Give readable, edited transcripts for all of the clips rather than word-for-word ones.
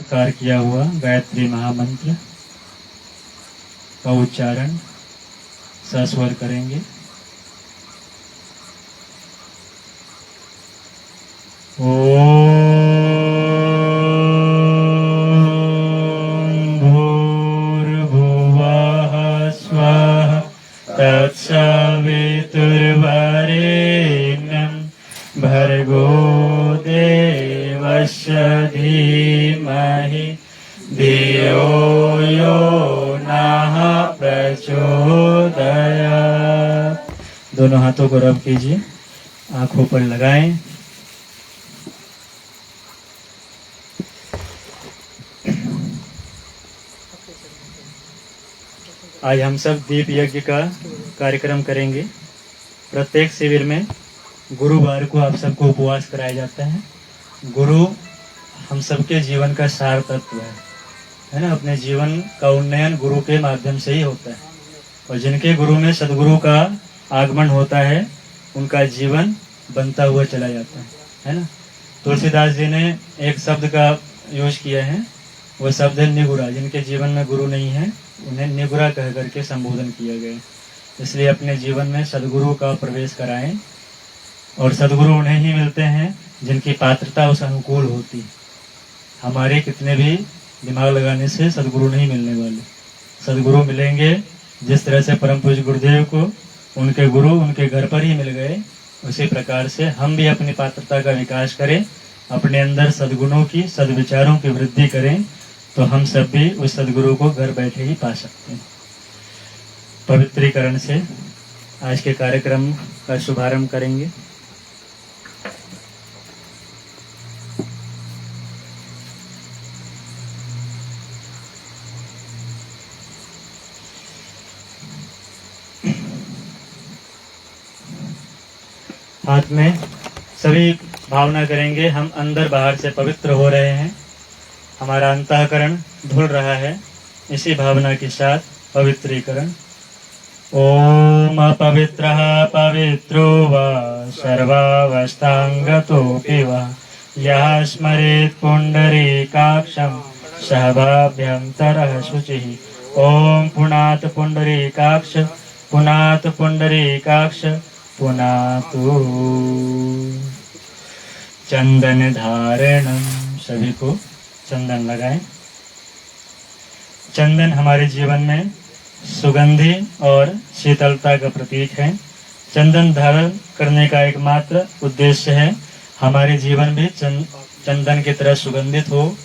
Car किया हुआ गायत्री महामंत्र का उच्चारण सस्वर करेंगे। भूर्भुवः स्वः तत्सवितुर्वरेण्यं भर्गो देवस्य धीमहि धियो यो नः प्रचोदयात्। दोनों हाथों को रब कीजिए, आंखों पर लगाएं। आज हम सब दीप यज्ञ का कार्यक्रम करेंगे। प्रत्येक शिविर में गुरुवार को आप सबको उपवास कराया जाता है। गुरु हम सबके जीवन का सार तत्व है ना। अपने जीवन का उन्नयन गुरु के माध्यम से ही होता है, और जिनके गुरु में सदगुरु का आगमन होता है उनका जीवन बनता हुआ चला जाता है ना। तुलसीदास जी ने एक शब्द का यूज किया है, वो शब्द है निगुरा। जिनके जीवन में गुरु नहीं है उन्हें निगुरा कह करके संबोधन किया गया। इसलिए अपने जीवन में सदगुरु का प्रवेश कराएं, और सदगुरु उन्हें ही मिलते हैं जिनकी पात्रता उस अनुकूल होती। हमारे कितने भी दिमाग लगाने से सदगुरु नहीं मिलने वाले। सदगुरु मिलेंगे जिस तरह से परम पूज्य गुरुदेव को उनके गुरु उनके घर पर ही मिल गए, उसी प्रकार से हम भी अपनी पात्रता का विकास करें, अपने अंदर सद्गुणों की सद्विचारों की वृद्धि करें, तो हम सब भी उस सदगुरु को घर बैठे ही पा सकते हैं। पवित्रीकरण से आज के कार्यक्रम का शुभारंभ करेंगे। हाथ में सभी भावना करेंगे, हम अंदर बाहर से पवित्र हो रहे हैं, हमारा अंतःकरण धुल रहा है। इसी भावना के साथ पवित्रीकरण। ओम अपवित्रः पवित्रो वा सर्वावस्थांगतोऽपि वा यः स्मरेत् पुण्डरीकाक्षं सहभाभ्यन्तरः शुचिः। ओम पुनात पुण्डरीकाक्ष पुनात पुण्डरीकाक्ष पुनातु। चंदन धारणम, सभी को चंदन लगाएं। चंदन हमारे जीवन में सुगंधि और शीतलता का प्रतीक है। चंदन धारण करने का एकमात्र उद्देश्य है हमारे जीवन भी चंदन की तरह सुगंधित हो,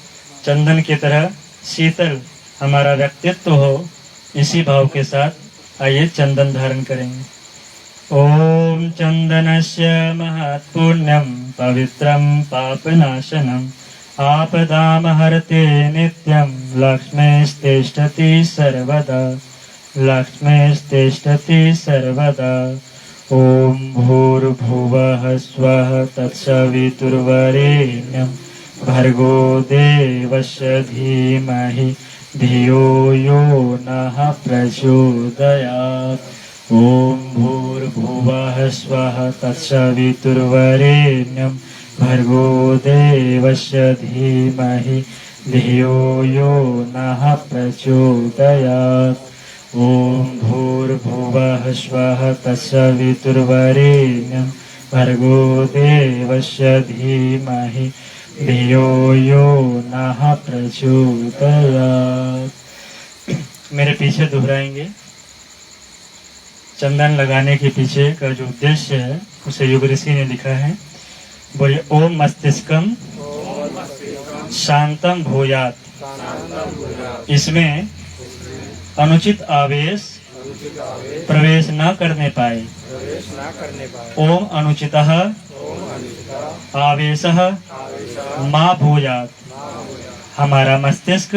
चंदन की तरह शीतल हमारा व्यक्तित्व हो। इसी भाव के साथ आइए चंदन धारण करेंगे। ओम चंदनस्य महत्पुण्यं पवित्रं पापनाशनम् आपदामहरते नित्यं लक्ष्मीस्तिष्ठति सर्वदा लक्ष्मीस्तिष्ठति सर्वदा। ओम भूर्भुवः स्वः तत्सवितुर्वरेण्यं भर्गो देवस्य धीमहि धियो यो नः प्रचोदयात्। ओम भूर्भुवः स्वः तत्सवितुर्वरेण्यं भर्गो देवस्य धीमहि धियो यो नः प्रचोदयात्। ओम भूर्भुवः स्वः तत्सवितुर्वरेण्यं भर्गो देवस्य धीमहि धियो यो नः प्रचोदयात्। मेरे पीछे दोहराएंगे। चंदन लगाने के पीछे का जो उद्देश्य है उसे युग ऋषि ने लिखा है। बोलिए ओम मस्तिष्कम शांतम भूयात। इसमें अनुचित आवेश प्रवेश न करने पाए। ओम अनुचितः आवेशः मा भूयात। हमारा मस्तिष्क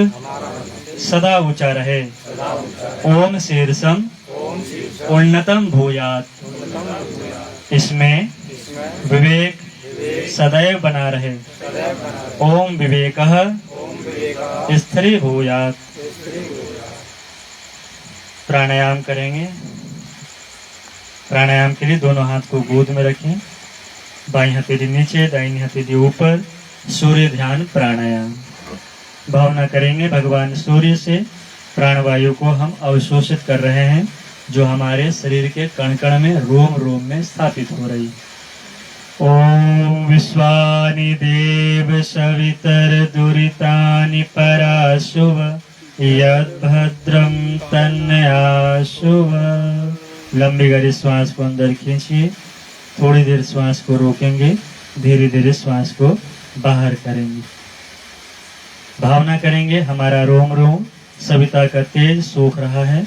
सदा ऊंचा रहे। ओम शीर्षम उन्नतम भूयात। इसमें विवेक सदैव बना रहे। ओम विवेकः स्थिरी भूयात। प्राणायाम करेंगे। प्राणायाम के लिए दोनों हाथ को गोद में रखें, बाईं हथेली नीचे दाहिनी हथेली ऊपर। सूर्य ध्यान प्राणायाम। भावना करेंगे भगवान सूर्य से प्राणवायु को हम अवशोषित कर रहे हैं, जो हमारे शरीर के कण कण में, रोम रोम में स्थापित हो रही। ओम विश्वानि देव सवितर दुरितानि पराशुव यद्भद्रं तन्नयाशुव। लंबी गहरी श्वास को अंदर खींचिए, थोड़ी देर श्वास को रोकेंगे, धीरे धीरे श्वास को बाहर करेंगे। भावना करेंगे हमारा रोम रोम सविता का तेज सोख रहा है,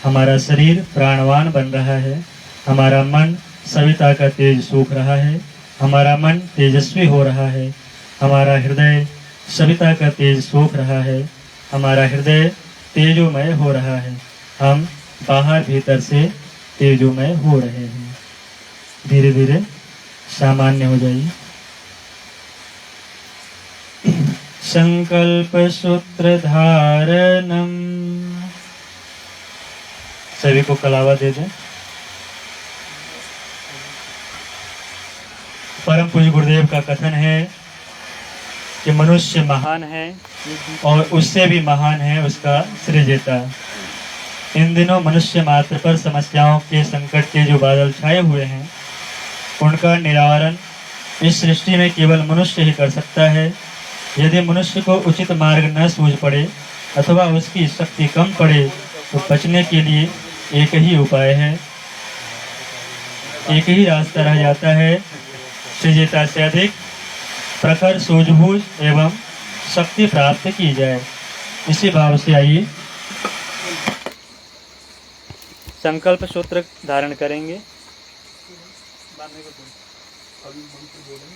हमारा शरीर प्राणवान बन रहा है, हमारा मन सविता का तेज सूख रहा है, हमारा मन तेजस्वी हो रहा है, हमारा हृदय सविता का तेज सूख रहा है, हमारा हृदय तेजोमय हो रहा है, हम बाहर भीतर से तेजोमय हो रहे हैं। धीरे धीरे सामान्य हो जाइए। संकल्प सूत्र धारणम। सभी को कलावा दे दें। परम पूज्य गुरुदेव का कथन है कि मनुष्य महान है और उससे भी महान है उसका सृजता। इन दिनों मनुष्य मात्र पर समस्याओं के संकट के जो बादल छाए हुए हैं, उनका निवारण इस सृष्टि में केवल मनुष्य ही कर सकता है। यदि मनुष्य को उचित मार्ग न सूझ पड़े अथवा उसकी शक्ति कम पड़े तो बचने के लिए एक ही उपाय है, एक ही रास्ता रह जाता है, सृजता से अधिक प्रखर सूझबूझ एवं शक्ति प्राप्त की जाए। इसी भाव से आइए संकल्प सूत्र धारण करेंगे।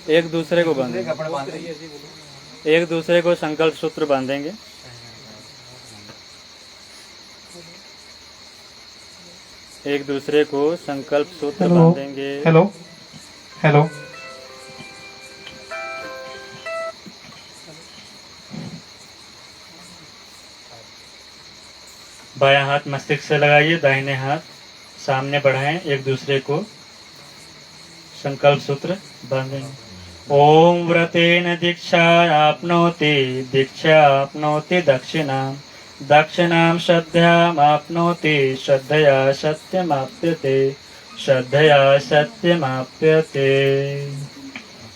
एक दूसरे को बांधेंगे, एक दूसरे को संकल्प सूत्र बांधेंगे। एक दूसरे को संकल्प सूत्र बांधेंगे। Hello hello. बायां हाथ मस्तिष्क से लगाइए, दाहिने हाथ सामने बढ़ाएं, एक दूसरे को संकल्प सूत्र बांधेंगे। ओम व्रतेन दीक्षा आपनोति, दीक्षा आपनोति दक्षिणाम, दक्षिणाम श्रद्धाम आपनोति, श्रद्धया सत्यमाप्यते, श्रद्धया सत्यमाप्यते।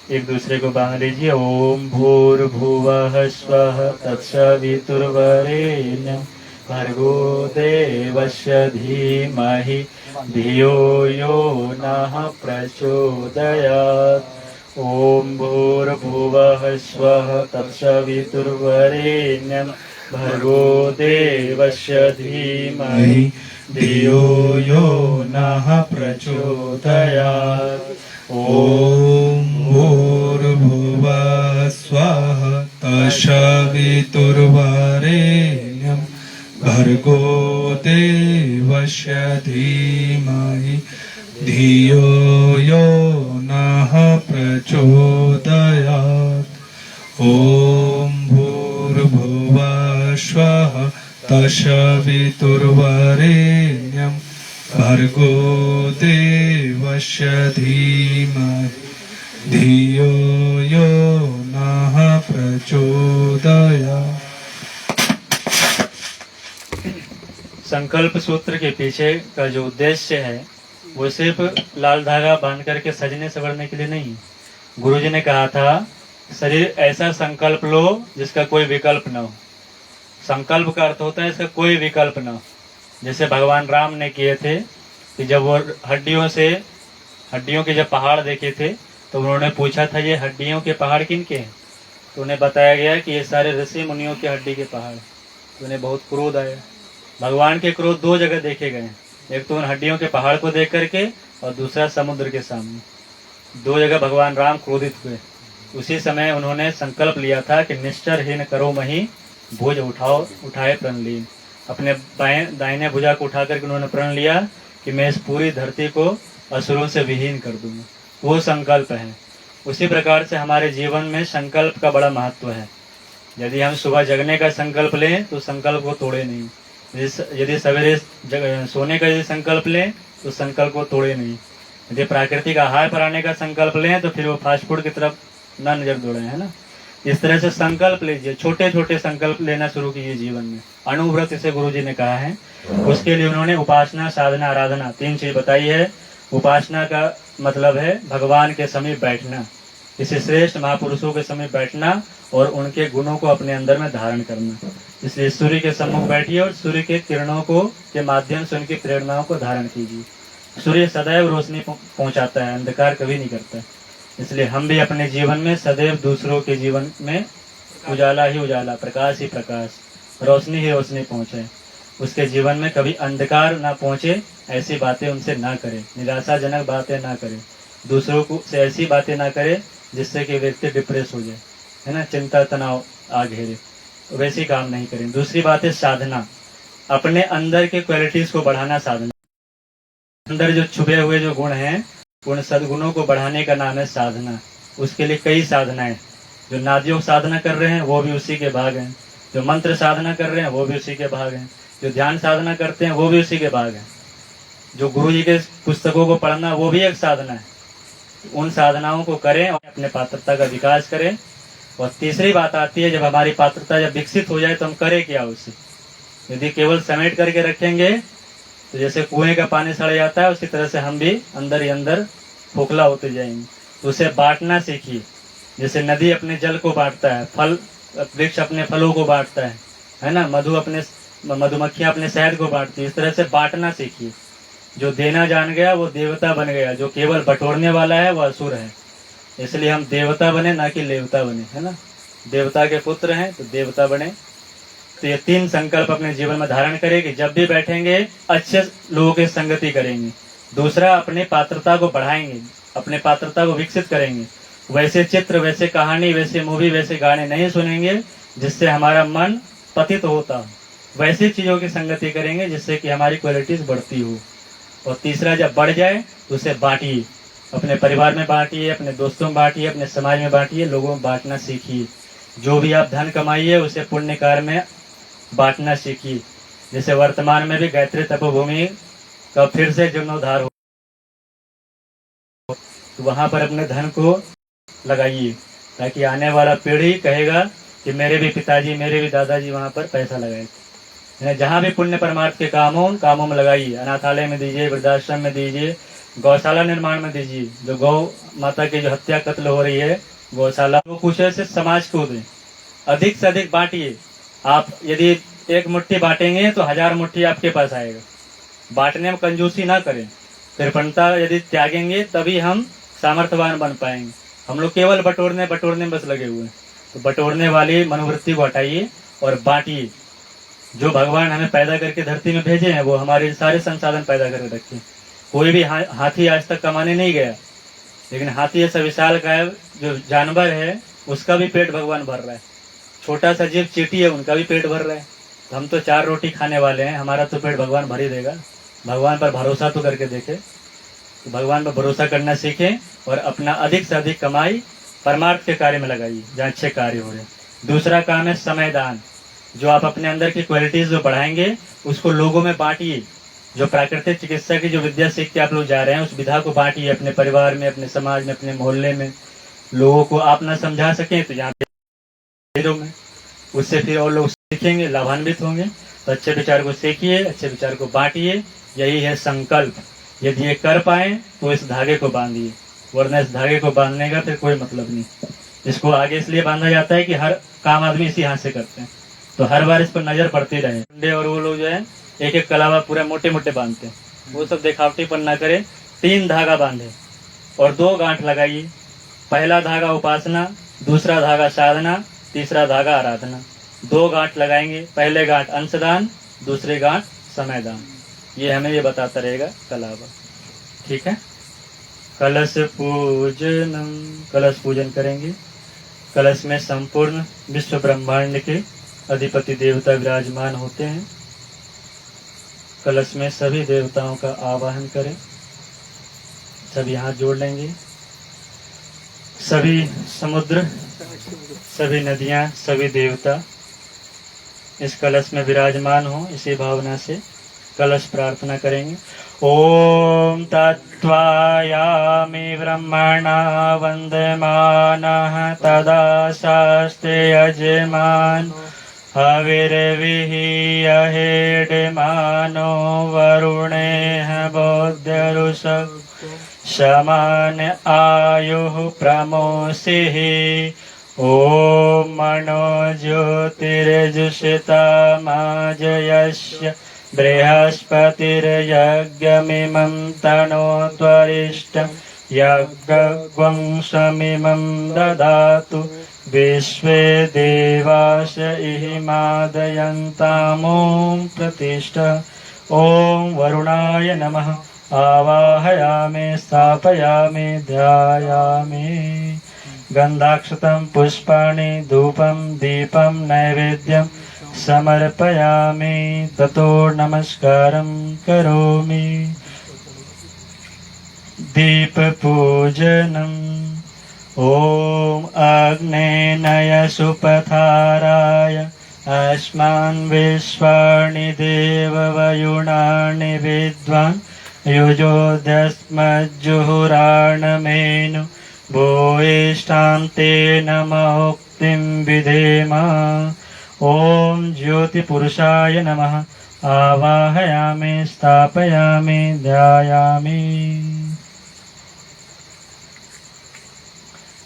एक दूसरे को बांध लीजिए। ओम भूर्भुवः स्वः तत्सवितुर्वरेण्यं भर्गो देवस्य धीमहि धियो यो नः प्रचोदयात्। ओम भूर्भुवः स्वः तत्सवितुर्वरेण्यं भर्गो देवस्य धीमहि धियो यो नः प्रचोदयात्। ओम भूर्भुवः स्वः तत्सवितुर्वरेण्यं भर्गो देवस्य धीमहि धियो यो नः प्रचोदयात्। ओम भूर्भुवः स्वः तत्सवितुर्वरेण्यं भर्गो देवस्य धीमहि धियो यो नः प्रचोदयात्। संकल्प सूत्र के पीछे का जो उद्देश्य है वो सिर्फ लाल धागा बांध करके सजने संवरने के लिए नहीं। गुरुजी ने कहा था शरीर ऐसा संकल्प लो जिसका कोई विकल्प न हो। संकल्प का अर्थ होता है इसका कोई विकल्प न हो। जैसे भगवान राम ने किए थे कि जब वो हड्डियों के जब पहाड़ देखे थे तो उन्होंने पूछा था ये हड्डियों के पहाड़ किनके हैं, तो उन्हें बताया गया कि ये सारे ऋषि मुनियों के हड्डी के पहाड़। तो उन्हें बहुत क्रोध आया। भगवान के क्रोध दो जगह देखे गए, एक तो उन हड्डियों के पहाड़ को देख करके और दूसरा समुद्र के सामने। दो जगह भगवान राम क्रोधित हुए। उसी समय उन्होंने संकल्प लिया था कि निश्चरहीन करो मही, भुज उठाए प्रण लीन। अपने दाहिने भुजा को उठा करके उन्होंने प्रण लिया कि मैं इस पूरी धरती को असुरों से विहीन कर दूंगा। वो संकल्प है। उसी प्रकार से हमारे जीवन में संकल्प का बड़ा महत्व है। यदि हम सुबह जगने का संकल्प लें तो संकल्प को तोड़े नहीं। यदि सवेरे सोने का यदि संकल्प लें तो संकल्प को तोड़े नहीं। यदि प्राकृतिक आहार पर आने का संकल्प लें तो फिर वो फास्ट फूड की तरफ ना नजर दौड़े, है ना। इस तरह से संकल्प लीजिए, छोटे छोटे संकल्प लेना शुरू कीजिए जीवन में। अणुव्रत इसे गुरुजी ने कहा है। उसके लिए उन्होंने उपासना, साधना, आराधना 3 चीज बताई है। उपासना का मतलब है भगवान के समीप बैठना, किसी श्रेष्ठ महापुरुषों के समीप बैठना और उनके गुणों को अपने अंदर में धारण करना। इसलिए सूर्य के सम्मुख बैठिए और सूर्य के किरणों को के माध्यम से उनकी प्रेरणाओं को धारण कीजिए। सूर्य सदैव रोशनी पहुंचाता है, अंधकार कभी नहीं करता। इसलिए हम भी अपने जीवन में सदैव दूसरों के जीवन में उजाला ही उजाला, प्रकाश ही प्रकाश, रोशनी ही रोशनी पहुंचे, उसके जीवन में कभी अंधकार ना पहुंचे, ऐसी बातें उनसे ना करें, निराशाजनक बातें ना करें, दूसरों को से ऐसी बातें ना करें जिससे कि व्यक्ति डिप्रेस हो जाए, है ना, चिंता तनाव आ घेरे, वैसी काम नहीं करें। दूसरी बात है साधना, अपने अंदर के क्वालिटीज को बढ़ाना। साधना अंदर जो छुपे हुए जो गुण हैं, उन सद्गुणों को बढ़ाने का नाम है साधना। उसके लिए कई साधनाएं, जो नादयोग साधना कर रहे हैं वो भी उसी के भाग हैं, जो मंत्र साधना कर रहे हैं वो भी उसी के भाग हैं, जो ध्यान साधना करते हैं वो भी उसी के भाग हैं, जो गुरु जी के पुस्तकों को पढ़ना वो भी एक साधना है। उन साधनाओं को करें और अपने पात्रता का विकास करें। और तीसरी बात आती है, जब हमारी पात्रता जब विकसित हो जाए तो हम करें क्या उससे। यदि केवल समेट करके रखेंगे तो जैसे कुएं का पानी सड़ जाता है, उसी तरह से हम भी अंदर ही अंदर खोखला होते जाएंगे। तो उसे बांटना सीखिए, जैसे नदी अपने जल को बांटता है, फल वृक्ष अपने फलों को बांटता है ना, मधुमक्खियां अपने शहद को बांटती है। इस तरह से बांटना सीखिए। जो देना जान गया वो देवता बन गया, जो केवल बटोरने वाला है वो असुर है। इसलिए हम देवता बने, ना कि लेवता बने, है ना। देवता के पुत्र हैं तो देवता बने। तो ये 3 संकल्प अपने जीवन में धारण करें कि जब भी बैठेंगे अच्छे लोगों की संगति करेंगे। दूसरा, अपने पात्रता को बढ़ाएंगे, अपने पात्रता को विकसित करेंगे। वैसे चित्र, वैसे कहानी, वैसे मूवी, वैसे गाने नहीं सुनेंगे जिससे हमारा मन पतित होता हो। वैसी चीजों की संगति करेंगे जिससे कि हमारी क्वालिटीज बढ़ती हो। और तीसरा, जब बढ़ जाए तो उसे बांटिए, अपने परिवार में बांटिए, अपने दोस्तों में बांटिए, अपने समाज में बांटिए, लोगों में बांटना सीखिए। जो भी आप धन कमाइए उसे पुण्य कार्य में बांटना सीखिए। जैसे वर्तमान में भी गायत्री तपोभूमि का फिर से जीर्णोद्धार हो, तो वहां पर अपने धन को लगाइए, ताकि आने वाला पीढ़ी कहेगा कि मेरे भी पिताजी, मेरे भी दादाजी वहां पर पैसा लगाए थे। जहां भी पुण्य परमार्थ के काम हो उन कामों में लगाइए। अनाथालय में दीजिए, वृद्धाश्रम में दीजिए, गौशाला निर्माण में दीजिए। जो गौ माता की जो हत्या कत्ल हो रही है, गौशाला वो कुछ ऐसे समाज को दें। अधिक से अधिक बांटिए। आप यदि 1 मुट्ठी बांटेंगे तो 1000 मुट्ठी आपके पास आएगा। बांटने में कंजूसी ना करें। कृपणता यदि त्यागेंगे तभी हम सामर्थ्यवान बन पाएंगे। हम लोग केवल बटोरने में बस लगे हुए हैं। तो बटोरने वाली मनोवृत्ति को हटाइए और बांटिए। जो भगवान हमें पैदा करके धरती में भेजे हैं वो हमारे सारे संसाधन पैदा करके रखे। कोई भी हाथी आज तक कमाने नहीं गया, लेकिन हाथी ऐसा विशाल काय जो जानवर है उसका भी पेट भगवान भर रहा है। छोटा सा जीव चींटी है, उनका भी पेट भर रहा है। तो हम तो 4 रोटी खाने वाले हैं, हमारा तो पेट भगवान भर ही देगा। भगवान पर भरोसा तो करके देखे। तो भगवान पर भरोसा करना सीखें और अपना अधिक से अधिक कमाई परमार्थ के कार्य में लगाइए, जहाँ अच्छे कार्य हो रहे हैं। दूसरा काम है समय दान। जो आप अपने अंदर की क्वालिटीज जो बढ़ाएंगे उसको लोगों में बांटिए। जो प्राकृतिक चिकित्सा की जो विद्या सीख के आप लोग जा रहे हैं उस विधा को बांटिए अपने परिवार में, अपने समाज में, अपने मोहल्ले में। लोगों को आप ना समझा सकें तो यहाँ पे में उससे फिर और लोग सीखेंगे, लाभान्वित होंगे। तो अच्छे विचार को सीखिए, अच्छे विचार को बांटिए। यही है संकल्प। यदि ये कर पाए तो इस धागे को बांधिए, वरना इस धागे को बांधने का फिर कोई मतलब नहीं। इसको आगे इसलिए बांधा जाता है कि हर काम आदमी इसी हाथ से करते हैं, तो हर बार इस पर नजर पड़ती रहे। और वो लोग जो है एक एक कलावा पूरे मोटे मोटे बांधते हैं, वो सब दिखावटीपन ना करे। 3 धागा बांधे और 2 गांठ लगाइए। पहला धागा उपासना, दूसरा धागा साधना, तीसरा धागा आराधना। 2 गांठ लगाएंगे। पहले गांठ अंशदान, दूसरे गांठ समय दान। ये हमें ये बताता रहेगा कलावा। ठीक है। कलश पूजनम, कलश पूजन करेंगे। कलश में संपूर्ण विश्व ब्रह्मांड के अधिपति देवता विराजमान होते हैं। कलश में सभी देवताओं का आवाहन करें। सभी हाथ जोड़ लेंगे। सभी समुद्र, सभी नदियां, सभी देवता इस कलश में विराजमान हो। इसी भावना से कलश प्रार्थना करेंगे। ओम तत्त्वायामि ब्रह्मणा वन्दमानः तदा शास्ते यजमान हविर्विहीयहेडमानो वरुणेह बोध्यरुषः शमान आयुः प्रमोषिः। ॐ मनो ज्योतिर्जुषितामाजयस्य बृहस्पतिर्यज्ञमिमं तनोत्वरिष्ठं यज्ञवंशमिमं ददातु विश्वे देवास इहिमादयन्तामों प्रतिष्ठा। ॐ वरुणाय नमः। आवाहयामि स्थापयामि ध्यायामि। गन्धाक्षतं पुष्पाणि धूपं दीपं नैवेद्यं समर्पयामि ततो नमस्कारं करोमि। दीपपूजनम्। ॐ अग्नेनय सुपथाराय अस्मान् विश्वाणि देववयुणानि विद्वान् युजोदस्मज्जुहुराणमेनु भूयिष्ठां ते नमोक्तिं विधेम। ॐ ज्योतिपुरुषाय नमः। आवाहयामि स्थापयामि ध्यायामि।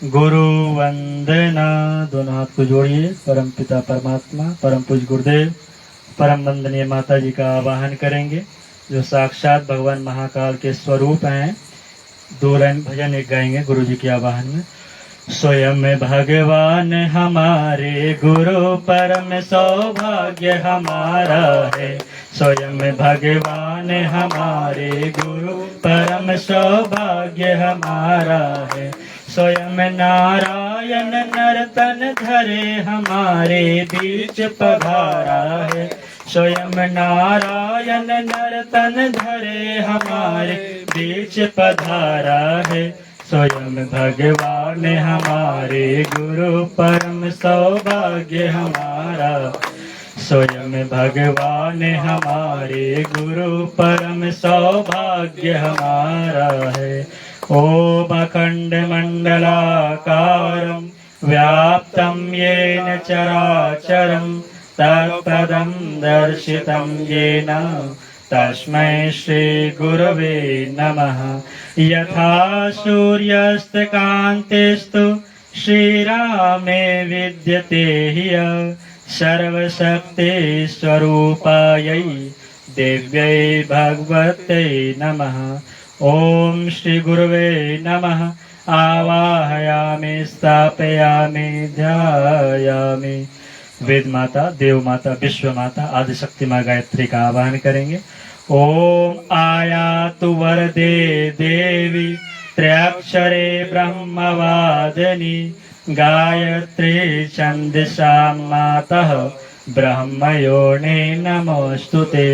गुरु वंदना। दोनों हाथ को जोड़िए। परम पिता परमात्मा परम पूज्य गुरुदेव परम वंदनीय माता जी का आवाहन करेंगे जो साक्षात भगवान महाकाल के स्वरूप हैं। दो लाइन भजन एक गाएंगे गुरु जी के आवाहन में। स्वयं भगवान हमारे गुरु परम सौभाग्य हमारा है। स्वयं भगवान हमारे गुरु परम सौभाग्य हमारा है। स्वयं नारायण नर्तन धरे हमारे बीच पधारा है। स्वयं नारायण नर्तन धरे हमारे बीच पधारा है। स्वयं भगवान हमारे गुरु परम सौभाग्य हमारा। स्वयं भगवान हमारे गुरु परम सौभाग्य हमारा है। ओम अखंड मंडलाकारं व्याप्तं येन चराचरं तत्पदं दर्शितं येन तस्मै श्री गुरवे नमः। यथा सूर्यास्तकान्तिस्तु श्रीरामे विद्यते ह्य सर्वशक्ति स्वरूपायै दिव्यै भगवते नमः। ओम श्री गुरुवे नमः। आवाहयामि स्थापयामि ध्यायामि। वेद माता देव माता विश्व माता आदिशक्ति माँ गायत्री का आवाहन करेंगे। ओम आयातु वरदे देवी त्रयाक्षरे ब्रह्मवादिनी गायत्री छन्दसा मातः ब्रह्मयोने नमोस्तुते।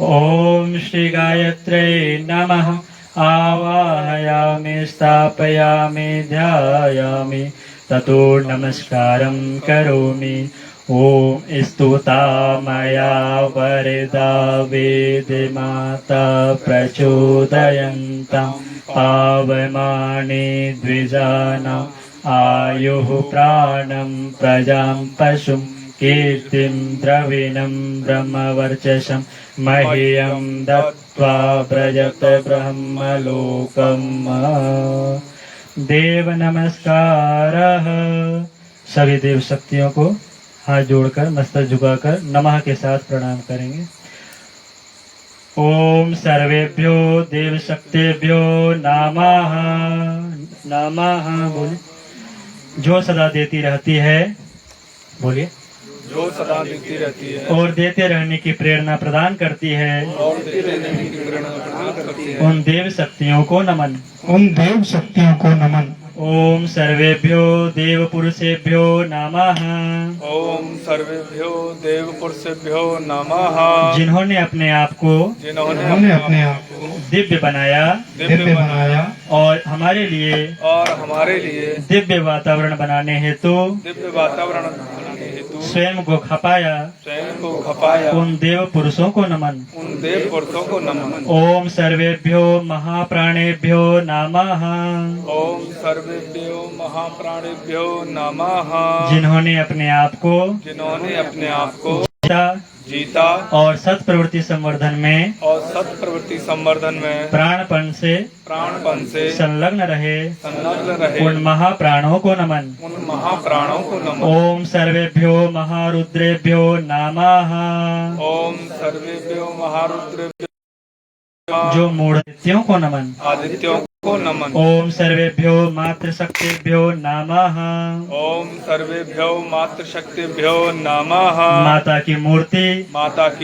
ओम श्री गायत्रे नमः। आवाहयामि स्थापयामि ध्यायामि ततो नमस्कारं करोमि। ओम स्तुता मया वरदा वेदमाता प्रचोदयन्तं पावमाने द्विजानाम् आयुः प्राणं प्रजां पशुं कीर्तिं द्रविणं ब्रह्मवर्चसं मह्यं दत्त्वा व्रजत ब्रह्मलोकम्। देव नमस्कारः। सभी देव शक्तियों को हाथ जोड़कर मस्तक झुकाकर नमः के साथ प्रणाम करेंगे। ओम सर्वेभ्यो देव शक्तिभ्यो नमः। नमः बोलिए। जो सदा देती रहती है, बोलिए, जो सदा देती रहती है और देते रहने की प्रेरणा प्रदान करती है, और देते रहने की प्रेरणा प्रदान करती है, उन देव शक्तियों को नमन। उन देव शक्तियों को नमन। ओम सर्वेभ्यो देव पुरुषेभ्यो नमः। ओम सर्वेभ्यो देव पुरुषेभ्यो नमः। जिन्होंने अपने आप को जिन्होंने अपने आप को दिव्य बनाया दिव्य बनाया और हमारे लिए दिव्य वातावरण बनाने हेतु दिव्य वातावरण बनाने हेतु स्वयं को खपाया स्वयं को खपाया उन देव पुरुषों को नमन। उन देव पुरुषों को नमन। ओम सर्वेभ्यो महाप्राणेभ्यो नमः। ओम सर्वेभ्यो महाप्राणेभ्यो नमः। जिन्होंने अपने आप को जिन्होंने अपने आप को जीता और सत प्रवृत्ति संवर्धन में और सत प्रवृत्ति संवर्धन में प्राणपण से संलग्न रहे उन महाप्राणों को नमन। उन महाप्राणों को नमन। ओम सर्वेभ्यो महारुद्रेभ्यो नमः। ओम सर्वेभ्यो महारुद्रेभ्यो जो मूढ़ादित्यों को नमन। आदित्यों को नमन। ओम सर्वेभ्यो मातृशक्तिभ्यो नमः। ओम सर्वेभ्यो मातृशक्तिभ्यो नमः। माता की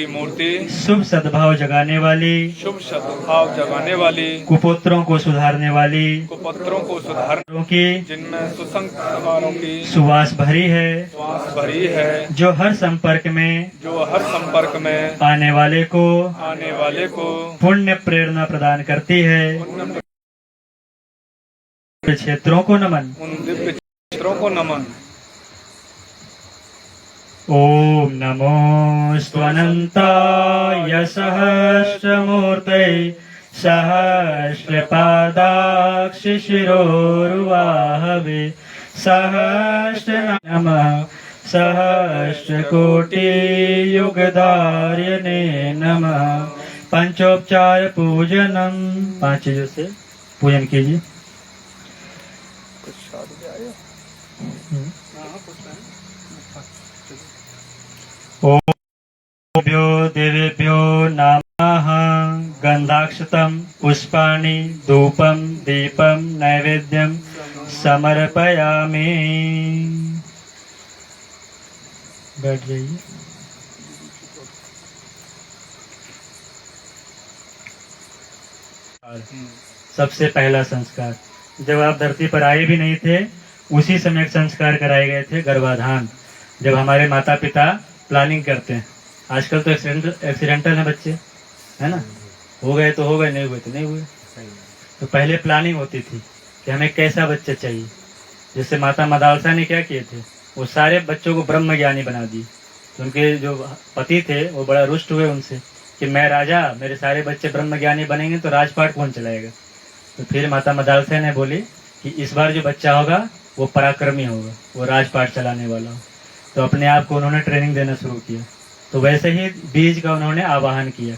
मूर्ति शुभ सद्भाव जगाने वाली, शुभ सद्भाव जगाने वाली, कुपुत्रों को सुधारने वाली, कुपुत्रों को सुधारने की जिनमें सुसंस्कारों की सुवास भरी है, श्वास भरी है, जो हर संपर्क में आने वाले को पुण्य प्रेरणा प्रदान करती है। क्षेत्रों को नमन। उन दिव्य क्षेत्रों को नमन। ओम नमो स्वनंताय सहस्रमूर्तये सहस्रपादाक्ष शिरोरुवाहवे सहस्र नमः सहस्रकोटि युगधार्यने नमः। पंचोपचार पूजनम, 5 चीजों से पूजन कीजिए। ओभ्यो देवेभ्यो नमः। गंधाक्षतम पुष्पाणि धूपम दीपम नैवेद्यम समर्पयामि। बैठ जाइए। सबसे पहला संस्कार, जब आप धरती पर आए भी नहीं थे उसी समय एक संस्कार कराए गए थे, गर्भाधान। जब हमारे माता पिता प्लानिंग करते हैं, आजकल तो एक्सीडेंटल है बच्चे, है ना, हो गए तो हो गए, नहीं हुए तो नहीं हुए। तो पहले प्लानिंग होती थी कि हमें कैसा बच्चा चाहिए। जैसे माता मदालसा ने क्या किए थे, वो सारे बच्चों को ब्रह्म ज्ञानी बना दिए। तो उनके जो पति थे वो बड़ा रुष्ट हुए उनसे कि मैं राजा, मेरे सारे बच्चे ब्रह्म ज्ञानी बनेंगे तो राजपाट कौन चलाएगा। तो फिर माता मदालसा ने बोली कि इस बार जो बच्चा होगा वो पराक्रमी होगा, वो राजपाट चलाने वाला हो। तो अपने आप को उन्होंने ट्रेनिंग देना शुरू किया। तो वैसे ही बीज का उन्होंने आवाहन किया।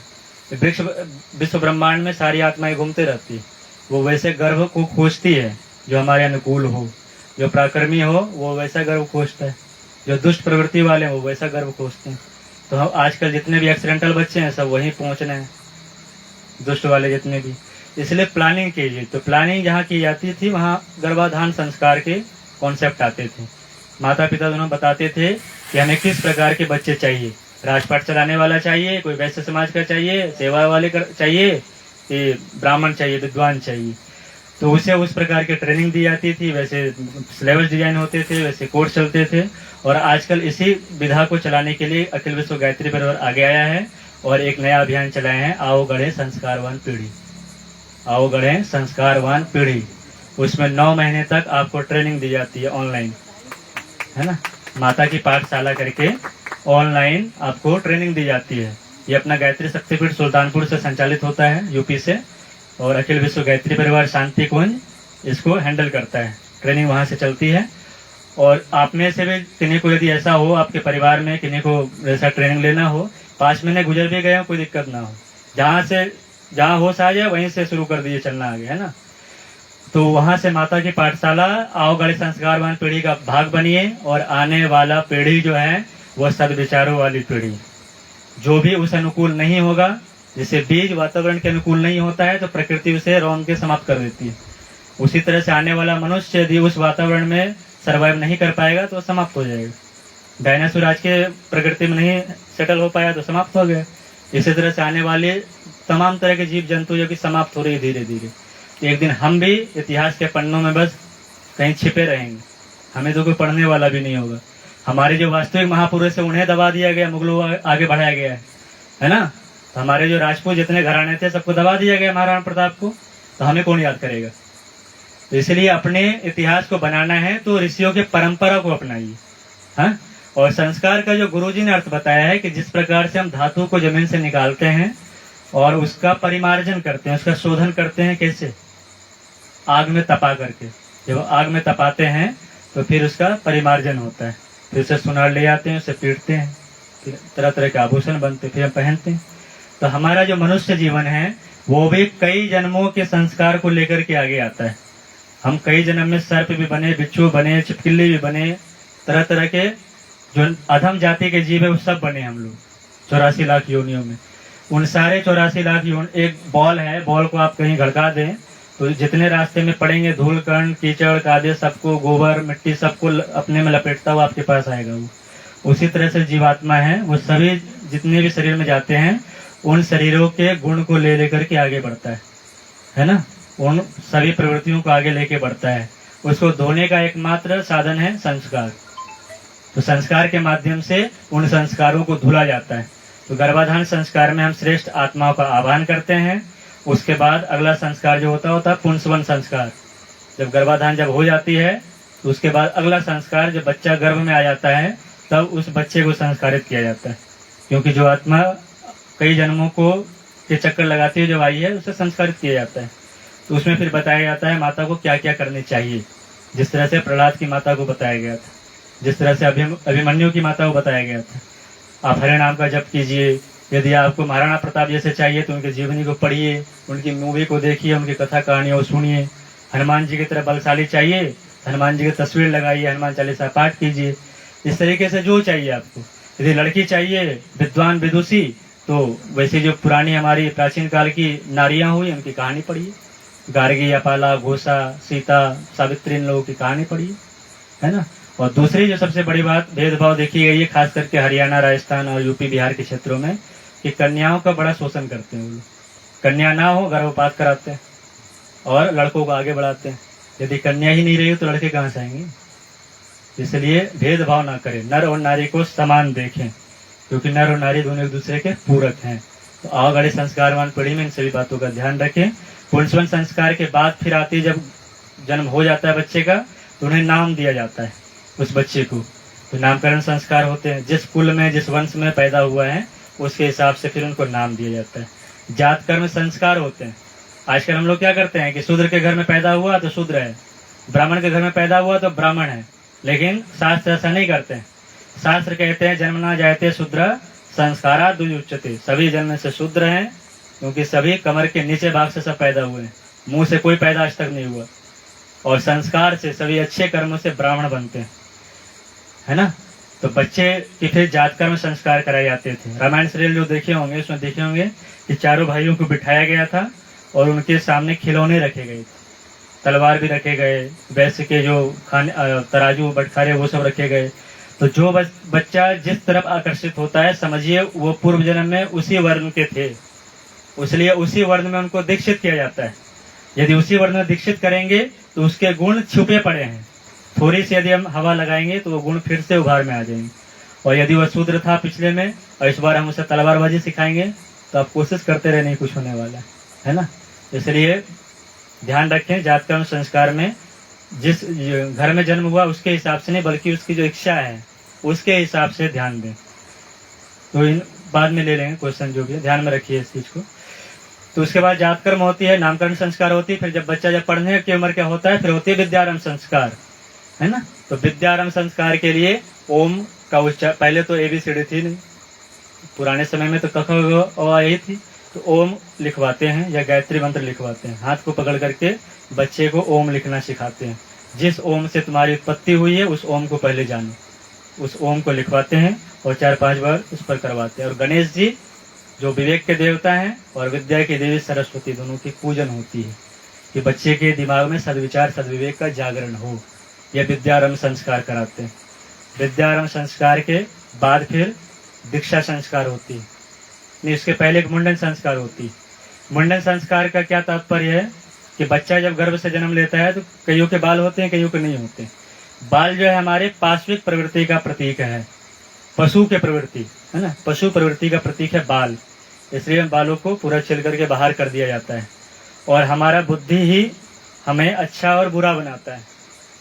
विश्व ब्रह्मांड में सारी आत्माएं घूमते रहती है, वो वैसे गर्भ को खोजती है जो हमारे अनुकूल हो। जो पराक्रमी हो वो वैसा गर्भ खोजता है, जो दुष्ट प्रवृत्ति वाले हैं वो वैसा गर्भ खोजते हैं। तो हम आजकल जितने भी एक्सीडेंटल बच्चे हैं सब वहीं पहुंचने हैं, दुष्ट वाले जितने भी। इसलिए प्लानिंग कीजिए। तो प्लानिंग जहाँ की जाती थी वहाँ गर्भाधान संस्कार के कॉन्सेप्ट आते थे। माता पिता दोनों बताते थे कि हमें किस प्रकार के बच्चे चाहिए, राजपाट चलाने वाला चाहिए, कोई वैश्य समाज का चाहिए, सेवा वाले चाहिए, कि ब्राह्मण चाहिए, विद्वान चाहिए। तो उसे उस प्रकार की ट्रेनिंग दी जाती थी, वैसे सिलेबस डिजाइन होते थे, वैसे कोर्स चलते थे। और आजकल इसी विधा को चलाने के लिए अखिल विश्व गायत्री परिवार आगे आया है और एक नया अभियान चलाए हैं, आओ गढ़े संस्कारवान पीढ़ी। आओ गढ़े संस्कारवान पीढ़ी। उसमें 9 महीने तक आपको ट्रेनिंग दी जाती है ऑनलाइन, है ना, माता की पाठशाला करके ऑनलाइन आपको ट्रेनिंग दी जाती है। ये अपना गायत्री शक्तिपीठ सुल्तानपुर से संचालित होता है, यूपी से, और अखिल विश्व गायत्री परिवार शांति कुंज इसको हैंडल करता है। ट्रेनिंग वहां से चलती है। और आप में से भी किन्हीं को यदि ऐसा हो, आपके परिवार में किन्हीं को ऐसा ट्रेनिंग लेना हो, 5 महीने गुजर भी गए हो, कोई दिक्कत ना हो, जहाँ होश आ जाए वहीं से शुरू कर दीजिए चलना आगे, है ना। तो वहां से माता की पाठशाला आओ गढ़े संस्कारवान पीढ़ी का भाग बनिए। और आने वाला पीढ़ी जो है वो सदविचारों वाली पीढ़ी। जो भी उस अनुकूल नहीं होगा, जैसे बीज वातावरण के अनुकूल नहीं होता है तो प्रकृति उसे रौंद के समाप्त कर देती है, उसी तरह से आने वाला मनुष्य यदि उस वातावरण में सर्वाइव नहीं कर पाएगा तो समाप्त हो जाएगा। डायनासोर आज के प्रकृति में नहीं सेटल हो पाया तो समाप्त हो गया। इसी तरह से आने वाले तमाम तरह के जीव जंतु जो कि समाप्त हो रही है धीरे धीरे। एक दिन हम भी इतिहास के पन्नों में बस कहीं छिपे रहेंगे, हमें तो कोई पढ़ने वाला भी नहीं होगा। हमारे जो वास्तविक महापुरुष है उन्हें दबा दिया गया, मुगलों आगे बढ़ाया गया है ना। तो हमारे जो राजपूत जितने घराने थे सबको दबा दिया गया महाराणा प्रताप को, तो हमें कौन याद करेगा। तो इसलिए अपने इतिहास को बनाना है तो ऋषियों के परंपरा को अपनाइए, हाँ। और संस्कार का जो गुरुजी ने अर्थ बताया है कि जिस प्रकार से हम धातु को जमीन से निकालते हैं और उसका परिमार्जन करते हैं, उसका शोधन करते हैं, कैसे? आग में तपा करके। जब आग में तपाते हैं तो फिर उसका परिमार्जन होता है, फिर उसे सुनार ले आते हैं, उसे पीटते हैं, फिर तरह तरह के आभूषण बनते हैं, फिर हम पहनते हैं। तो हमारा जो मनुष्य जीवन है वो भी कई जन्मों के संस्कार को लेकर के आगे आता है। हम कई जन्म में सर्प भी बने, बिच्छू बने, छिपकली भी बने, तरह तरह के जो अधम जाति के जीव है वो सब बने हम लोग 84 लाख योनियों में। उन सारे 84 लाख योन, एक बॉल है, बॉल को आप कहीं घड़का दें तो जितने रास्ते में पड़ेंगे धूल कण कीचड़ कादे सबको, गोबर मिट्टी सबको अपने में लपेटता हुआ आपके पास आएगा वो। उसी तरह से जीवात्मा है, वो सभी जितने भी शरीर में जाते हैं उन शरीरों के गुण को ले लेकर के आगे बढ़ता है ना, उन सभी प्रवृत्तियों को आगे लेके बढ़ता है। उसको धोने का एकमात्र साधन है संस्कार। तो संस्कार के माध्यम से उन संस्कारों को धुला जाता है। तो गर्भाधान संस्कार में हम श्रेष्ठ आत्माओं का आह्वान करते हैं। उसके बाद अगला संस्कार जो होता है पुंसवन संस्कार। जब गर्भाधान जब हो जाती है तो उसके बाद अगला संस्कार, जब बच्चा गर्भ में आ जाता है तब उस बच्चे को संस्कारित किया जाता है, क्योंकि जो आत्मा कई जन्मों को के चक्कर लगाती है जब आई है उसे संस्कारित किया जाता है। तो उसमें फिर बताया जाता है माता को क्या क्या करनी चाहिए, जिस तरह से प्रहलाद की माता को बताया गया था, जिस तरह से अभिमन्यु की माता को बताया गया था। आप हरे नाम का जप कीजिए। यदि आपको महाराणा प्रताप जैसे चाहिए तो उनकी जीवनी को पढ़िए, उनकी मूवी को देखिए, उनकी कथा कहानियों को सुनिए। हनुमान जी की तरह बलशाली चाहिए, हनुमान जी की तस्वीर लगाइए, हनुमान चालीसा पाठ कीजिए। इस तरीके से जो चाहिए आपको। यदि लड़की चाहिए विद्वान विदुषी, तो वैसे जो पुरानी हमारी प्राचीन काल की नारियां हुई उनकी कहानी पढ़िए। गार्गी, अपाला, घोषा, सीता, सावित्री, इन लोगों की कहानी पढ़िए, है ना। और दूसरी जो सबसे बड़ी बात भेदभाव देखी गई है खास करके हरियाणा, राजस्थान और यूपी बिहार के क्षेत्रों में, कि कन्याओं का बड़ा शोषण करते हैं वो लोग। कन्या ना हो गर्भपात कराते हैं और लड़कों को आगे बढ़ाते हैं। यदि कन्या ही नहीं रही हो तो लड़के कहाँ से आएंगे? इसलिए भेदभाव ना करें, नर और नारी को समान देखें, क्योंकि नर और नारी दोनों एक दूसरे के पूरक हैं। तो आओ गढ़े संस्कारवान पीढ़ी में इन सभी बातों का ध्यान रखें। पुंसवन संस्कार के बाद फिर आती, जब जन्म हो जाता है बच्चे का तो उन्हें नाम दिया जाता है उस बच्चे को। तो नामकरण संस्कार होते हैं, जिस कुल में जिस वंश में पैदा हुआ है उसके हिसाब से फिर उनको नाम दिया जाता है। जात कर्म संस्कार होते हैं। आजकल हम लोग क्या करते हैं कि शूद्र के घर में पैदा हुआ तो शूद्र है, ब्राह्मण के घर में पैदा हुआ तो ब्राह्मण है, लेकिन शास्त्र ऐसा नहीं करते हैं। शास्त्र कहते हैं जन्मना जायते शूद्र संस्कारा दुजुच्यते, सभी जन्म से शूद्र हैं, क्योंकि सभी कमर के नीचे भाग से सब पैदा हुए हैं, मुंह से कोई पैदा आज तक नहीं हुआ। और संस्कार से सभी अच्छे कर्मों से ब्राह्मण बनते हैं, है ना। तो बच्चे की फिर जात कर्म संस्कार कराए जाते थे। रामायण सीरियल जो देखे होंगे उसमें देखे होंगे कि चारों भाइयों को बिठाया गया था और उनके सामने खिलौने रखे गए थे, तलवार भी रखे गए, वैसे के जो खाने तराजू बटखारे वो सब रखे गए। तो जो बच्चा जिस तरफ आकर्षित होता है समझिए वो पूर्व जन्म में उसी वर्ण के थे, इसलिए उसी वर्ण में उनको दीक्षित किया जाता है। यदि उसी वर्ण में दीक्षित करेंगे तो उसके गुण छुपे पड़े हैं, थोड़ी सी यदि हम हवा लगाएंगे तो वो गुण फिर से उभार में आ जाएंगे। और यदि वह शूद्र था पिछले में और इस बार हम उसे तलवारबाजी सिखाएंगे तो आप कोशिश करते रहे, नहीं कुछ होने वाला है ना। इसलिए ध्यान रखें जात कर्म संस्कार में जिस घर में जन्म हुआ उसके हिसाब से नहीं, बल्कि उसकी जो इच्छा है उसके हिसाब से ध्यान दें। तो इन बाद में ले लेंगे क्वेश्चन जो भी है, ध्यान में रखिए इस चीज को। तो उसके बाद जात कर्म होती है, नामकरण संस्कार होती है, फिर जब बच्चा जब पढ़ने की उम्र क्या होता है फिर होती है विद्यारंभ संस्कार, है ना। तो विद्यारंभ संस्कार के लिए ओम का उच्चारण, पहले तो ABCD थी नहीं, पुराने समय में तो क ख ग अ यही थी, तो ओम लिखवाते हैं या गायत्री मंत्र लिखवाते हैं। हाथ को पकड़ करके बच्चे को ओम लिखना सिखाते हैं। जिस ओम से तुम्हारी उत्पत्ति हुई है उस ओम को पहले जानो, उस ओम को लिखवाते हैं और 4-5 बार उस पर करवाते हैं। और गणेश जी जो विवेक के देवता हैं और विद्या की देवी सरस्वती, दोनों की पूजन होती है कि बच्चे के दिमाग में सद्विचार सद्विवेक का जागरण हो। यह विद्यारंभ संस्कार कराते हैं। विद्यारंभ संस्कार के बाद फिर दीक्षा संस्कार होती है, नहीं इसके पहले एक मुंडन संस्कार होती है। मुंडन संस्कार का क्या तात्पर्य है कि बच्चा जब गर्भ से जन्म लेता है तो कईयों के बाल होते हैं, कईयों के नहीं होते। बाल जो है हमारे पाश्विक प्रवृत्ति का प्रतीक है, पशु के प्रवृत्ति है ना, पशु प्रवृत्ति का प्रतीक है बाल, इसलिए बालों को पूरा छिल करके बाहर कर दिया जाता है। और हमारा बुद्धि ही हमें अच्छा और बुरा बनाता है।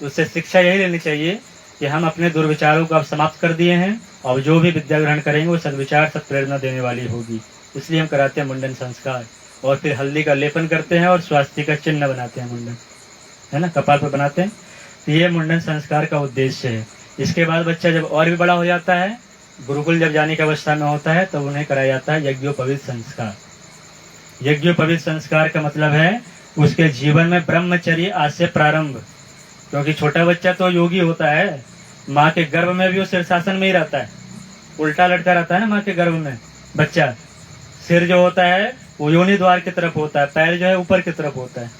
तो उससे शिक्षा यही लेनी चाहिए कि हम अपने दुर्विचारों को अब समाप्त कर दिए हैं और जो भी विद्या ग्रहण करेंगे वो सद्विचार सत्प्रेरणा देने वाली होगी। इसलिए हम कराते हैं मुंडन संस्कार और फिर हल्दी का लेपन करते हैं और स्वास्थ्य का चिन्ह बनाते हैं मुंडन, है ना, कपाल पर बनाते हैं। तो ये मुंडन संस्कार का उद्देश्य है। इसके बाद बच्चा जब और भी बड़ा हो जाता है, गुरुकुल जब जाने की अवस्था में होता है, तब उन्हें कराया जाता है यज्ञोपवीत संस्कार। यज्ञोपवीत संस्कार का मतलब है उसके जीवन में ब्रह्मचर्य आज से प्रारंभ, क्योंकि छोटा बच्चा तो योगी होता है, माँ के गर्भ में भी वो शीर्षासन में ही रहता है, उल्टा लटका रहता है ना माँ के गर्भ में बच्चा। सिर जो होता है वो योनि द्वार की तरफ होता है, पैर जो है ऊपर की तरफ होता है।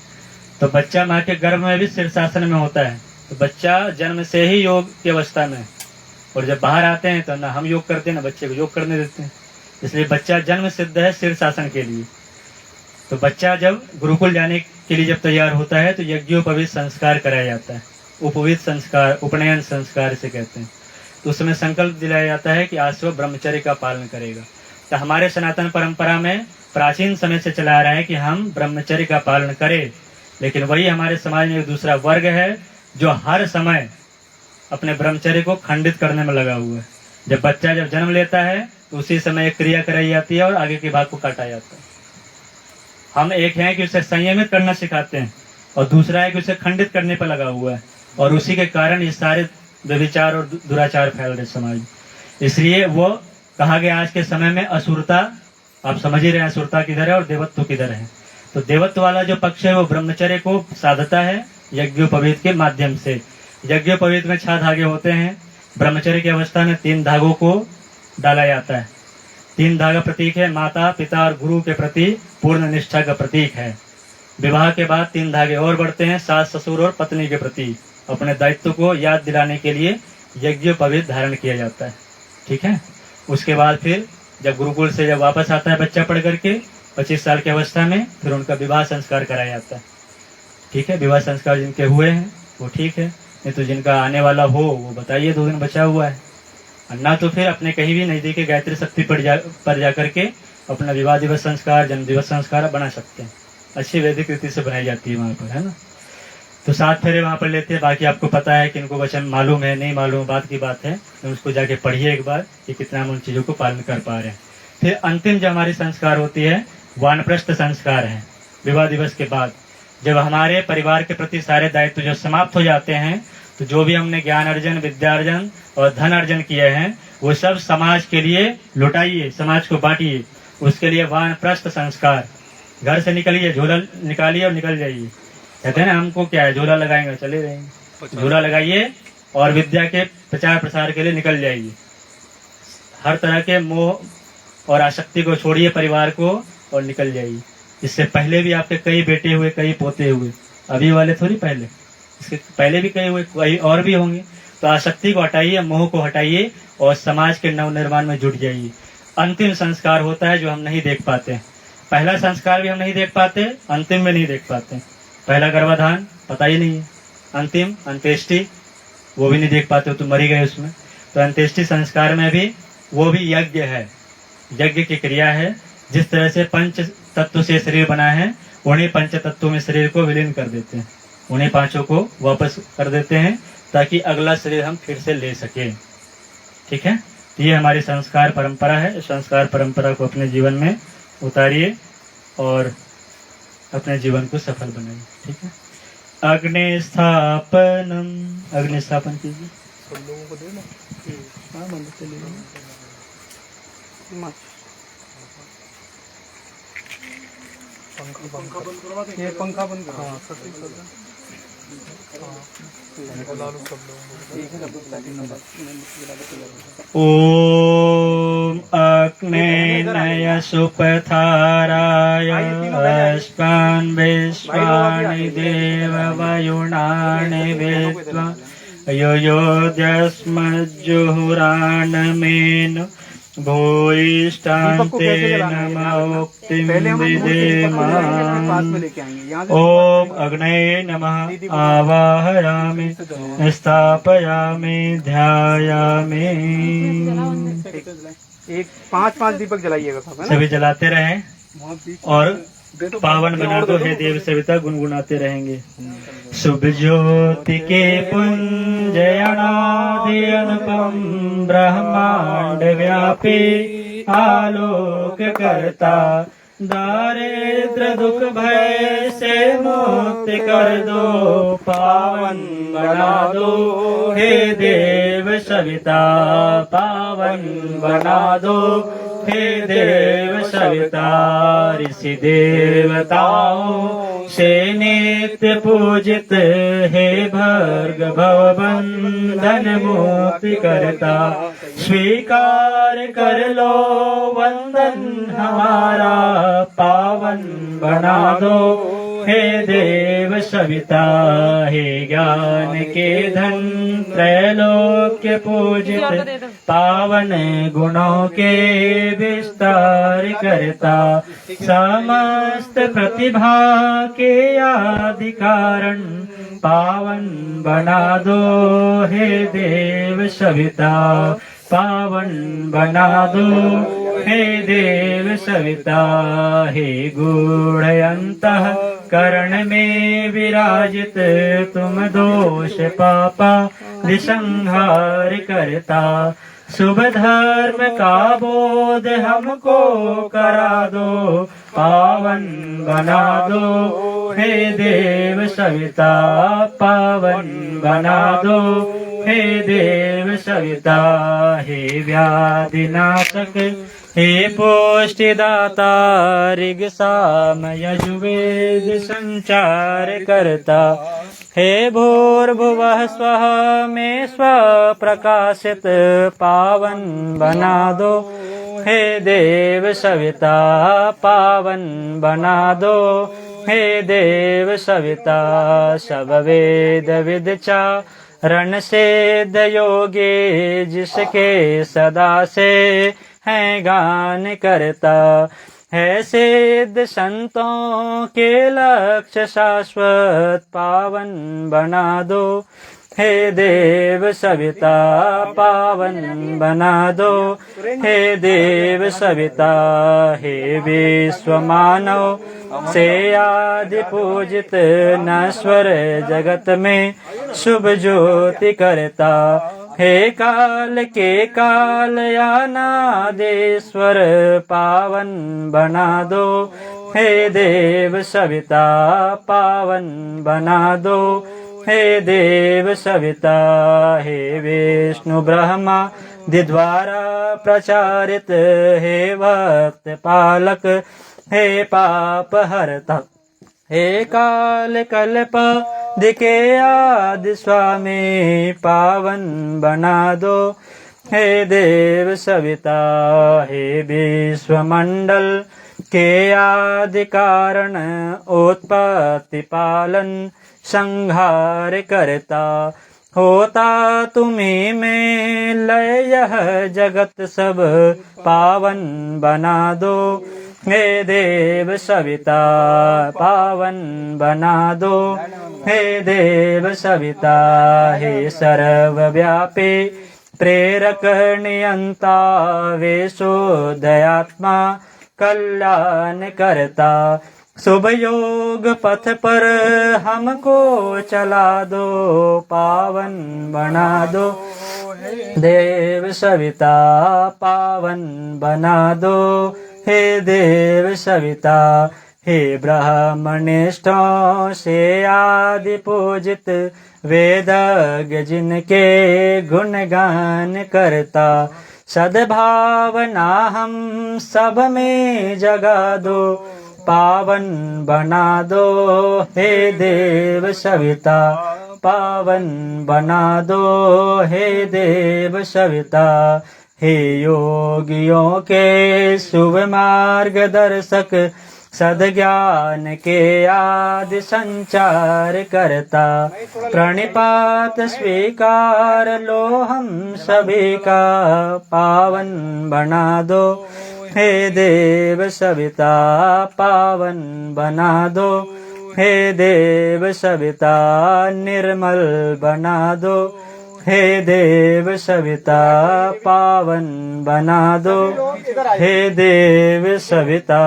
तो बच्चा माँ के गर्भ में भी शीर्षासन में होता है। तो बच्चा जन्म से ही योग की अवस्था में, और जब बाहर आते हैं तो ना हम योग करते हैं ना बच्चे को योग करने देते हैं। इसलिए बच्चा जन्म सिद्ध है शीर्षासन के लिए। तो बच्चा जब गुरुकुल जाने के लिए जब तैयार होता है तो यज्ञोपवीत संस्कार कराया जाता है। उपवीत संस्कार, उपनयन संस्कार से कहते हैं। तो उसमें संकल्प दिलाया जाता है कि आज से वह ब्रह्मचर्य का पालन करेगा। तो हमारे सनातन परंपरा में प्राचीन समय से चला आ रहा है कि हम ब्रह्मचर्य का पालन करें, लेकिन वही हमारे समाज में एक दूसरा वर्ग है जो हर समय अपने ब्रह्मचर्य को खंडित करने में लगा हुआ है। जब बच्चा जब जन्म लेता है तो उसी समय एक क्रिया कराई जाती है और आगे के भाग को काटा जाता है। हम एक हैं कि उसे संयमित करना सिखाते हैं और दूसरा है कि उसे खंडित करने पर लगा हुआ है, और उसी के कारण ये सारे व्यभिचार और दुराचार फैल रहे समाज। इसलिए वो कहा गया आज के समय में असुरता, आप समझ ही रहे हैं असुरता किधर है और देवत्व किधर है। तो देवत्व वाला जो पक्ष है वो ब्रह्मचर्य को साधता है यज्ञोपवीत के माध्यम से। यज्ञोपवीत में 6 धागे होते हैं। ब्रह्मचर्य की अवस्था में 3 धागों को डाला जाता है। 3 धागा प्रतीक है माता पिता और गुरु के प्रति पूर्ण निष्ठा का प्रतीक है। विवाह के बाद 3 धागे और बढ़ते हैं सास ससुर और पत्नी के प्रति अपने दायित्व को याद दिलाने के लिए यज्ञोपवीत धारण किया जाता है। ठीक है। उसके बाद फिर जब गुरुकुल से जब वापस आता है बच्चा पढ़ करके 25 साल की अवस्था में, फिर उनका विवाह संस्कार कराया जाता है। ठीक है। विवाह संस्कार जिनके हुए हैं वो ठीक है, नहीं तो जिनका आने वाला हो वो बताइए, 2 दिन बचा हुआ है। ना तो फिर अपने कहीं भी नजदीकी गायत्री शक्ति पर जा करके अपना विवाह दिवस संस्कार, जन्म दिवस संस्कार बना सकते हैं। अच्छी वैदिक रीति से बनाई जाती है वहाँ पर, है ना। तो 7 फेरे वहाँ पर लेते हैं। बाकी आपको पता है कि इनको वचन मालूम है नहीं मालूम बात की बात है, तो उसको जाके पढ़िए एक बार कि कितना हम उन चीजों को पालन कर पा रहे हैं। फिर अंतिम जो हमारी संस्कार होती है वानप्रस्थ संस्कार है। विवाह दिवस के बाद जब हमारे परिवार के प्रति सारे दायित्व जो समाप्त हो जाते हैं, तो जो भी हमने ज्ञान अर्जन, विद्या अर्जन और धन अर्जन किए हैं वो सब समाज के लिए लुटाइए, समाज को बांटिए। उसके लिए वानप्रस्थ संस्कार, घर से निकलिए, झोला निकालिए और निकल जाइए। कहते हैं ना हमको क्या है, झोला लगाएंगे चले रहेंगे, झोला लगाइए और विद्या के प्रचार प्रसार के लिए निकल जाइए। हर तरह के मोह और आसक्ति को छोड़िए परिवार को और निकल जाइए। इससे पहले भी आपके कई बेटे हुए, कई पोते हुए, अभी वाले थोड़ी पहले, इसके पहले भी कई हुए, कई और भी होंगे। तो आसक्ति को हटाइए, मोह को हटाइए और समाज के नव निर्माण में जुट जाइए। अंतिम संस्कार होता है जो हम नहीं देख पाते। पहला संस्कार भी हम नहीं देख पाते, अंतिम में नहीं देख पाते। पहला गर्भाधान पता ही नहीं है, अंतिम अंत्येष्टि वो भी नहीं देख पाते, तो मरी गए उसमें। तो अंत्येष्टि संस्कार में भी वो भी यज्ञ है, यज्ञ की क्रिया है। जिस तरह से 5 तत्व से शरीर बना है, उन्हीं 5 तत्वों में शरीर को विलीन कर देते हैं, उन्हीं 5 को वापस कर देते हैं ताकि अगला शरीर हम फिर से ले सके। ठीक है। तो ये हमारी संस्कार परंपरा है। संस्कार परंपरा को अपने जीवन में उतारिए और अपने जीवन को सफल बनाइए। ठीक है। अग्नि स्थापनम, अग्नि स्थापन कीजिए। सब लोगों को देना। हाँ, मोमबत्ती ले लो। पंखा बंद करवा दें। ये पंखा बंद करो। हाँ, ओम अग्नेय सुपथाराय अस्मान् विश्वानि देववयुणानि विद्वा योयोद्यस्मज्जुहुरानमेन भूयिष्ठान्ते नमोक्तिं विधेमान्। ओम अग्नये नमः आवाहयामि स्थापयामि ध्यायामि। एक 5 दीपक जलाइएगा सब, है ना? सभी जलाते रहें और पावन बना दो हे देव सविता गुनगुनाते रहेंगे। शुभ ज्योति के पुंज अनादि अनुपम ब्रह्मांड व्यापी आलोक करता दारिद्र दुख भय से मुक्त कर दो पावन बना दो हे देव सविता पावन बना दो हे देव सविता। ऋषि देवताओं से नित्य पूजित हे भर्ग भव बंधन मुक्ति करता स्वीकार कर लो वंदन हमारा पावन बना दो हे देव सविता। हे ज्ञान के धन त्रैलोक्य पूजित पावन गुणों के विस्तार करता समस्त प्रतिभा के आदि कारण पावन बना दो हे देव सविता पावन बना दो हे देव सविता। हे गूढ़ अंतः करण में विराजित तुम दोष पापा निसंहार करता शुभ धर्म का बोध हमको करा दो पावन बना दो हे देव सविता पावन बना दो हे देव सविता। हे व्याधिनाशक हे पुष्टिदाता ऋग साम यजुर्वेद संचार करता हे भूर्भुवः स्वः में स्व प्रकाशित पावन बना दो हे देव सविता पावन बना दो हे देव सविता। सब वेद विद्या रण सिद्ध योगी जिसके सदा से है गान करता है सिद्ध संतों के लक्ष्य शाश्वत पावन बना दो हे देव सविता पावन बना दो हे देव सविता। हे विश्व मानव से आदि पूजित नश्वर जगत में शुभ ज्योति करता हे काल के काल अनादेश्वर पावन बना दो हे देव सविता पावन बना दो हे देव सविता। हे विष्णु ब्रह्मा द्वारा प्रचारित हे भक्त पालक हे पाप हरता हे काल कल्प दिके आदि स्वामी पावन बना दो हे देव सविता। हे विश्व मंडल के आदि कारण उत्पत्ति पालन संहार करता होता तुम्ही में लय यह जगत सब पावन बना दो हे देव सविता पावन बना दो हे देव सविता। हे सर्वव्यापी प्रेरक नियंता विशुद्धयात्मा कल्याण करता शुभ योग पथ पर हमको चला दो पावन बना दो देव सविता पावन बना दो हे देव सविता। हे ब्राह्मणिष्ठों से आदि पूजित वेदज्ञ जिनके गुणगान करता सद्भावना हम सब में जगा दो पावन बना दो हे देव सविता पावन बना दो हे देव सविता। हे योगियों के शुभ मार्गदर्शक सद्ज्ञान के आदि संचार करता प्रणिपात स्वीकार लो हम सभी का पावन बना दो हे देव सविता पावन बना दो हे देव सविता निर्मल बना दो हे देव सविता पावन बना दो हे देव सविता।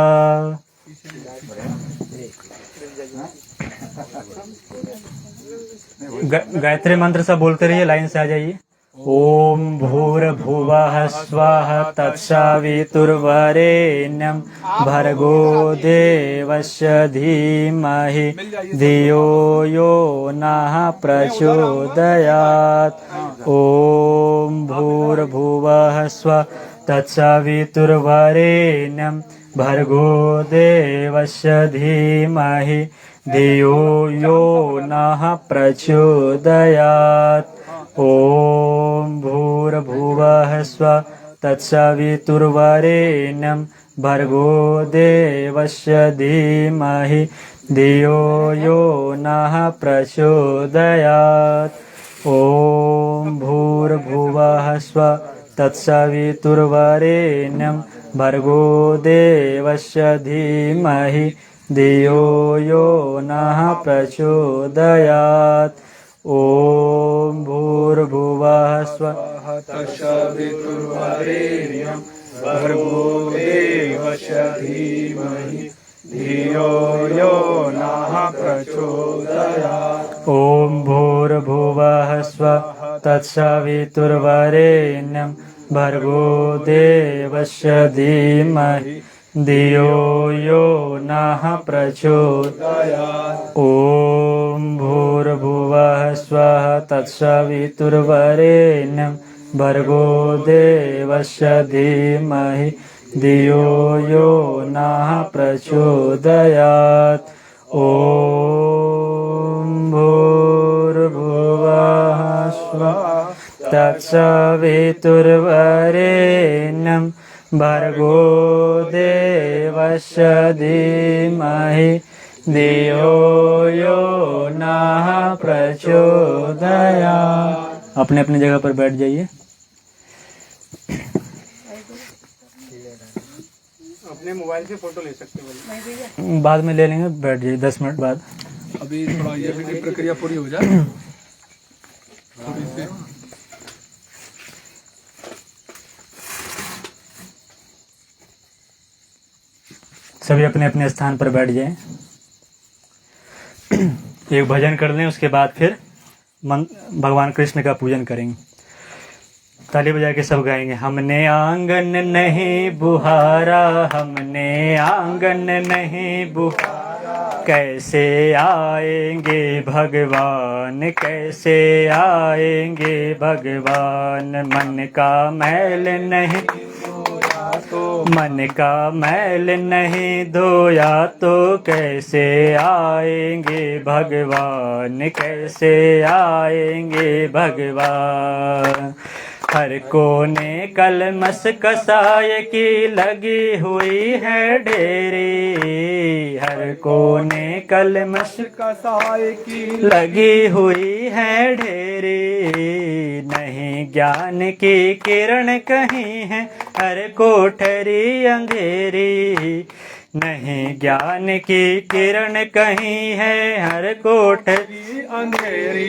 गायत्री मंत्र सब बोलते रहिए, लाइन से आ जाइए। ओम भूर्भुवः स्वः तत्सवितुर्वरेण्यं भर्गो देवस्य धीमहि धियो यो नः प्रचोदयात्। ओम भूर्भुवः स्वः तत्सवितुर्वरेण्यं भर्गो देवस्य धीमहि धियो यो नः प्रचोदयात्। ओम भूर्भुवः स्वः तत्सवितुर्वरेण्यं भर्गो देवस्य धीमहि धियो यो नः प्रचोदयात्। ओम भूर्भुवः स्वः तत्सवितुर्वरेण्यं भर्गो देवस्य धीमहि धियो यो नः प्रचोदयात्। ओम भूर्भुवः स्वः तत्सवितुर्वरेण्यं भर्गो देवस्य धीमहि धियो यो नः प्रचोदयात्। ओम भूर्भुवः स्वः तत्सवितुर्वरेण्यं भर्गो देवस्य धीमहि धियो यो नः प्रचोदयात्। ओम भूर्भुवः स्वः तत्सवितुर्वरेण्यं भर्गो देवस्य धीमहि धियो यो नः प्रचोदयात्। ओम भूर्भुवः स्वः तत्सवितुर्वरेण्यं भर्गो देवस्य धीमहि धियो यो नः प्रचोदयात्। अपने अपनी जगह पर बैठ जाइए। अपने मोबाइल से फोटो ले सकते हो। बाद में ले लेंगे, बैठ जाइए 10 मिनट बाद। अभी थोड़ा ये भी प्रक्रिया पूरी हो जाए थोड़ी सी। सभी अपने अपने स्थान पर बैठ जाएं। एक भजन कर लें, उसके बाद फिर भगवान कृष्ण का पूजन करेंगे। ताली बजा के सब गाएंगे। हमने आंगन नहीं बुहारा, हमने आंगन नहीं बुहारा, कैसे आएंगे भगवान, कैसे आएंगे भगवान। मन का मैल नहीं मन का मैल नहीं धोया तो कैसे आएंगे भगवान, कैसे आएंगे भगवान। हर कोने कलमस कसाय की लगी हुई है ढेरी, हर कोने कलमस कसाय की लगी हुई है ढेरी। नहीं ज्ञान की किरण कहीं है, हर कोठरी अंधेरी। नहीं ज्ञान की किरण कहीं है, हर कोठरी अंधेरी।